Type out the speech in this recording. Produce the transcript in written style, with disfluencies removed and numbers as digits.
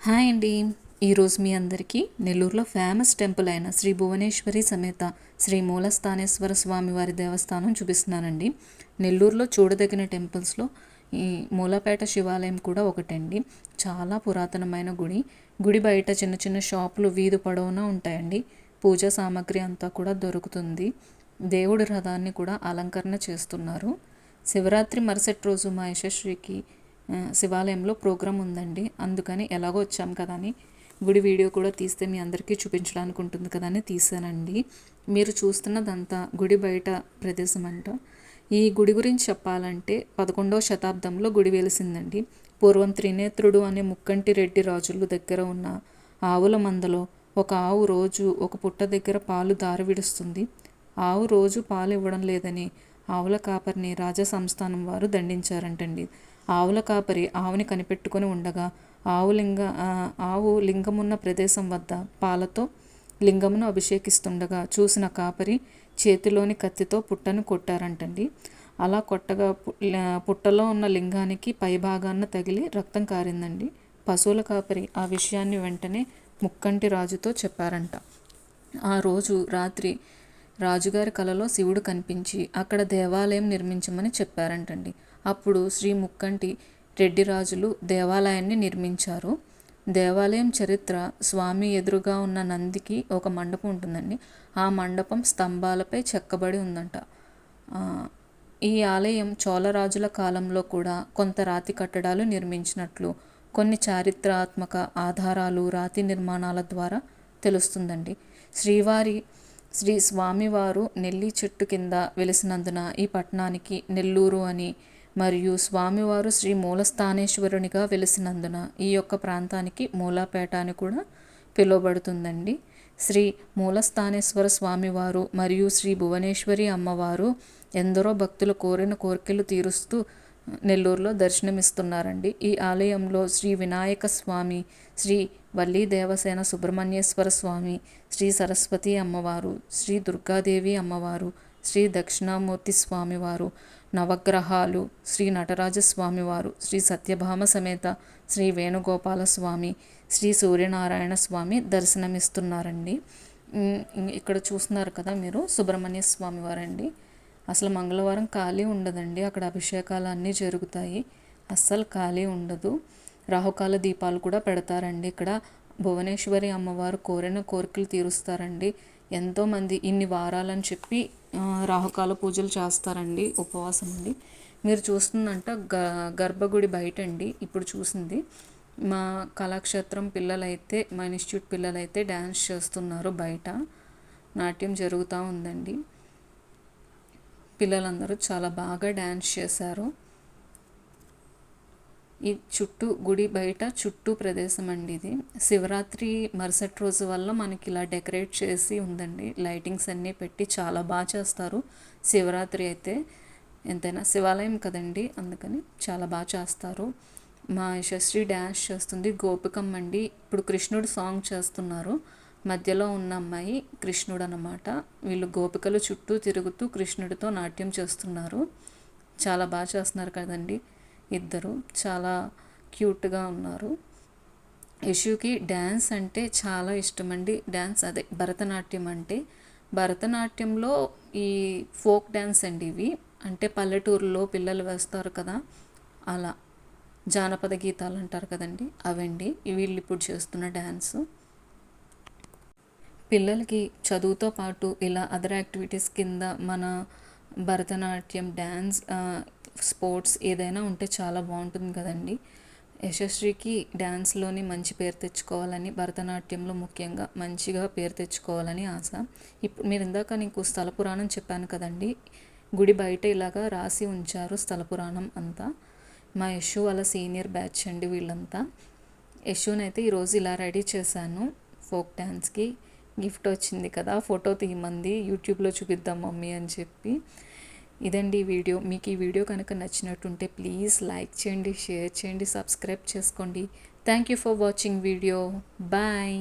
Hi అండి. ఈరోజు మీ అందరికీ నెల్లూరులో ఫేమస్ టెంపుల్ అయిన శ్రీ భువనేశ్వరి సమేత శ్రీ మూలస్థానేశ్వర స్వామి వారి దేవస్థానం చూపిస్తున్నానండి. నెల్లూరులో చూడదగిన టెంపుల్స్లో ఈ మూలపేట శివాలయం కూడా ఒకటండి. చాలా పురాతనమైన గుడి. గుడి బయట చిన్న చిన్న షాపులు వీధి పొడవునా ఉంటాయండి. పూజా సామాగ్రి అంతా కూడా దొరుకుతుంది. దేవుడి రథాన్ని కూడా అలంకరణ చేస్తున్నారు. శివరాత్రి మరుసటి రోజు మా యశశ్రీకి శివాలయంలో ప్రోగ్రాం ఉందండి. అందుకని ఎలాగో వచ్చాం కదా అని గుడి వీడియో కూడా తీస్తే మీ అందరికీ చూపించడానికి ఉంటుంది కదా అని తీసానండి. మీరు చూస్తున్నదంతా గుడి బయట ప్రదేశం అంట. ఈ గుడి గురించి చెప్పాలంటే 11వ శతాబ్దంలో గుడి వెలిసిందండి. పూర్వం త్రినేత్రుడు అనే ముక్కంటి రెడ్డి రాజుల దగ్గర ఉన్న ఆవుల మందలో ఒక ఆవు రోజు ఒక పుట్ట దగ్గర పాలు దారి విడుస్తుంది. ఆవు రోజు పాలు ఇవ్వడం లేదని ఆవుల కాపరిని రాజా సంస్థానం వారు దండించారంటండి. ఆవుల కాపరి ఆవుని కనిపెట్టుకొని ఉండగా ఆవు లింగమున్న ప్రదేశం వద్ద పాలతో లింగమును అభిషేకిస్తుండగా చూసిన కాపరి చేతిలోని కత్తితో పుట్టను కొట్టారంటండి. అలా కొట్టగా పుట్టలో ఉన్న లింగానికి పైభాగాన్న తగిలి రక్తం కారిందండి. పశువుల కాపరి ఆ విషయాన్ని వెంటనే ముక్కంటి రాజుతో చెప్పారంట. ఆ రోజు రాత్రి రాజుగారి కలలో శివుడు కనిపించి అక్కడ దేవాలయం నిర్మించమని చెప్పారంటండి. అప్పుడు శ్రీ ముక్కంటి రెడ్డి రాజులు దేవాలయాన్ని నిర్మించారు. దేవాలయం చరిత్ర: స్వామి ఎదురుగా ఉన్న నందికి ఒక మండపం ఉంటుందండి. ఆ మండపం స్తంభాలపై చెక్కబడి ఉందంట. ఈ ఆలయం చోళరాజుల కాలంలో కూడా కొంత రాతి కట్టడాలు నిర్మించినట్లు కొన్ని చారిత్రాత్మక ఆధారాలు రాతి నిర్మాణాల ద్వారా తెలుస్తుందండి. శ్రీ స్వామివారు నెల్లి చెట్టు కింద వెలిసినందున ఈ పట్టణానికి నెల్లూరు అని, మరియు స్వామివారు శ్రీ మూలస్థానేశ్వరునిగా వెలిసినందున ఈ యొక్క ప్రాంతానికి మూలాపేట అని కూడా పిలువబడుతుందండి. శ్రీ మూలస్థానేశ్వర స్వామివారు మరియు శ్రీ భువనేశ్వరి అమ్మవారు ఎందరో భక్తులు కోరిన కోరికలు తీరుస్తూ నెల్లూరులో దర్శనమిస్తున్నారండి. ఈ ఆలయంలో శ్రీ వినాయక స్వామి, శ్రీ వల్లీ దేవసేన సుబ్రహ్మణ్యేశ్వర స్వామి, శ్రీ సరస్వతి అమ్మవారు, శ్రీ దుర్గాదేవి అమ్మవారు, శ్రీ దక్షిణామూర్తి స్వామివారు, నవగ్రహాలు, శ్రీ నటరాజ స్వామివారు, శ్రీ సత్యభామ సమేత శ్రీ వేణుగోపాల స్వామి, శ్రీ సూర్యనారాయణ స్వామి దర్శనమిస్తున్నారండి. ఇక్కడ చూస్తున్నారు కదా మీరు, సుబ్రహ్మణ్య స్వామివారండి. అసలు మంగళవారం ఖాళీ ఉండదండి. అక్కడ అభిషేకాలు అన్నీ జరుగుతాయి. అస్సలు ఖాళీ ఉండదు. రాహుకాల దీపాలు కూడా పెడతారండి. ఇక్కడ భువనేశ్వరి అమ్మవారు కోరిన కోరికలు తీరుస్తారండి. ఎంతోమంది ఇన్ని వారాలని చెప్పి రాహుకాల పూజలు చేస్తారండి, ఉపవాసం అండి. మీరు చూస్తుందంట గర్భగుడి బయట అండి ఇప్పుడు చూసింది. మా కళాక్షేత్రం పిల్లలైతే, మా ఇన్స్టిట్యూట్ పిల్లలైతే డ్యాన్స్ చేస్తున్నారు. బయట నాట్యం జరుగుతూ ఉందండి. పిల్లలందరూ చాలా బాగా డ్యాన్స్ చేశారు. ఈ చుట్టూ గుడి బయట చుట్టూ ప్రదేశం అండి ఇది. శివరాత్రి మరుసటి రోజు వల్ల మనకి ఇలా డెకరేట్ చేసి ఉందండి. లైటింగ్స్ అన్నీ పెట్టి చాలా బాగా చేస్తారు. శివరాత్రి అయితే ఎంతైనా శివాలయం కదండి, అందుకని చాలా బాగా చేస్తారు. మా యశశ్రీ డ్యాన్స్ చేస్తుంది. గోపికమ్మ అండి. ఇప్పుడు కృష్ణుడు సాంగ్ చేస్తున్నారు. మధ్యలో ఉన్న అమ్మాయి కృష్ణుడు అన్నమాట. వీళ్ళు గోపికలు చుట్టూ తిరుగుతూ కృష్ణుడితో నాట్యం చేస్తున్నారు. చాలా బాగా చేస్తున్నారు కదండి. ఇద్దరు చాలా క్యూట్గా ఉన్నారు. యశుకి డ్యాన్స్ అంటే చాలా ఇష్టం అండి. డ్యాన్స్ అదే భరతనాట్యం అంటే. భరతనాట్యంలో ఈ ఫోక్ డ్యాన్స్ అండి ఇవి. అంటే పల్లెటూరులో పిల్లలు వేస్తారు కదా, అలా జానపద గీతాలు అంటారు కదండి, అవండి వీళ్ళు ఇప్పుడు చేస్తున్న డ్యాన్స్. పిల్లలకి చదువుతో పాటు ఇలా అదర్ యాక్టివిటీస్ కింద మన భరతనాట్యం, డ్యాన్స్, స్పోర్ట్స్ ఏదైనా ఉంటే చాలా బాగుంటుంది కదండి. యశశ్రీకి డ్యాన్స్లోని మంచి పేరు తెచ్చుకోవాలని, భరతనాట్యంలో ముఖ్యంగా మంచిగా పేరు తెచ్చుకోవాలని ఆశ. ఇప్పుడు మీరు ఇందాక నీకు స్థల పురాణం చెప్పాను కదండి, గుడి బయట ఇలాగా రాసి ఉంచారు స్థల పురాణం అంతా. మా యశు వాళ్ళ సీనియర్ బ్యాచ్ అండి వీళ్ళంతా. యశునైతే ఈరోజు ఇలా రెడీ చేశాను ఫోక్ డ్యాన్స్కి. గిఫ్ట్ వచ్చింది కదా, ఫోటో తీయమంది, యూట్యూబ్లో చూపిద్దాం మమ్మీ అని చెప్పి. ఇదండి ఈ వీడియో. మీకు ఈ వీడియో కనుక నచ్చినట్టుంటే ప్లీజ్ లైక్ చేయండి, షేర్ చేయండి, సబ్స్క్రైబ్ చేసుకోండి. Thank you for watching video. Bye.